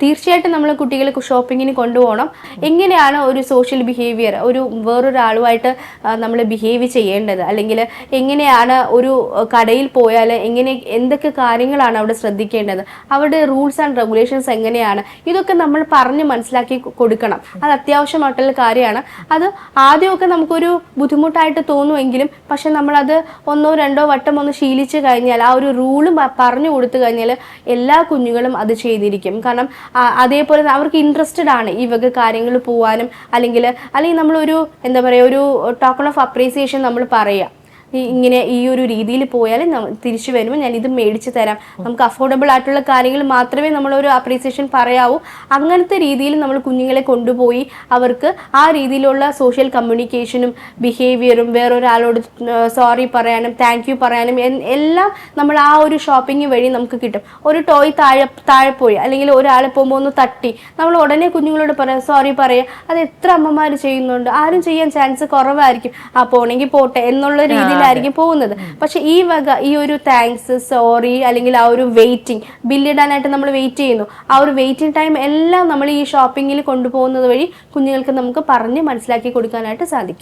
തീർച്ചയായിട്ടും നമ്മൾ കുട്ടികളെ ഷോപ്പിങ്ങിന് കൊണ്ടുപോകണം. എങ്ങനെയാണ് ഒരു സോഷ്യൽ ബിഹേവിയർ, ഒരു വേറൊരാളുമായിട്ട് നമ്മൾ ബിഹേവ് ചെയ്യേണ്ടത്, അല്ലെങ്കിൽ എങ്ങനെയാണ് ഒരു കടയിൽ പോയാൽ എന്തൊക്കെ കാര്യങ്ങളാണ് അവിടെ ശ്രദ്ധിക്കേണ്ടത്, അവിടെ റൂൾസ് ആൻഡ് റെഗുലേഷൻസ് എങ്ങനെയാണ്, ഇതൊക്കെ നമ്മൾ പറഞ്ഞ് മനസ്സിലാക്കി കൊടുക്കണം. അത് അത്യാവശ്യമായിട്ടുള്ള കാര്യമാണ്. അത് ആദ്യമൊക്കെ നമുക്കൊരു ബുദ്ധിമുട്ടായിട്ട് തോന്നുമെങ്കിലും പക്ഷെ നമ്മളത് ഒന്നോ രണ്ടോ വട്ടം ഒന്ന് ശീലിച്ചു കഴിഞ്ഞാൽ, ആ ഒരു റൂളും പറഞ്ഞു കൊടുത്തു കഴിഞ്ഞാൽ എല്ലാ കുഞ്ഞുങ്ങളും അത് ചെയ്തിരിക്കും. കാരണം അതേപോലെ അവർക്ക് ഇൻട്രസ്റ്റഡ് ആണ് ഈ വക കാര്യങ്ങൾ പോവാനും. അല്ലെങ്കിൽ നമ്മളൊരു എന്താ പറയുക, ഒരു ടോക്കൺ ഓഫ് അപ്രീസിയേഷൻ നമ്മൾ പറയുക, ഇങ്ങനെ ഈ ഒരു രീതിയിൽ പോയാൽ തിരിച്ചു വരുമ്പോൾ ഞാൻ ഇത് മേടിച്ച് തരാം, നമുക്ക് അഫോർഡബിൾ ആയിട്ടുള്ള കാര്യങ്ങൾ മാത്രമേ നമ്മളൊരു അപ്രീസിയേഷൻ പറയാവൂ. അങ്ങനത്തെ രീതിയിൽ നമ്മൾ കുഞ്ഞുങ്ങളെ കൊണ്ടുപോയി അവർക്ക് ആ രീതിയിലുള്ള സോഷ്യൽ കമ്മ്യൂണിക്കേഷനും ബിഹേവിയറും വേറൊരാളോട് സോറി പറയാനും താങ്ക് യു പറയാനും എല്ലാം നമ്മൾ ആ ഒരു ഷോപ്പിംഗ് വഴി നമുക്ക് കിട്ടും. ഒരു ടോയ് താഴെ പോയി അല്ലെങ്കിൽ ഒരാളെ പോകുമ്പോൾ ഒന്ന് തട്ടി നമ്മൾ ഉടനെ കുഞ്ഞുങ്ങളോട് പറയാം, സോറി പറയുക. അത് എത്ര അമ്മമാർ ചെയ്യുന്നുണ്ട്? ആരും ചെയ്യാൻ ചാൻസ് കുറവായിരിക്കും. പോണെങ്കിൽ പോട്ടെ എന്നുള്ള രീതിയിൽ ആയിരിക്കും പോകുന്നത്. പക്ഷെ ഈ ഒരു താങ്ക്സ്, സോറി, അല്ലെങ്കിൽ ആ ഒരു വെയിറ്റിംഗ്, ബില്ലിടാനായിട്ട് നമ്മൾ വെയിറ്റ് ചെയ്യുന്നു, ആ ഒരു വെയിറ്റിംഗ് ടൈം എല്ലാം നമ്മൾ ഈ ഷോപ്പിങ്ങിൽ കൊണ്ടുപോകുന്നത് വഴി കുഞ്ഞുങ്ങൾക്ക് നമുക്ക് പറഞ്ഞ് മനസ്സിലാക്കി കൊടുക്കാനായിട്ട് സാധിക്കും.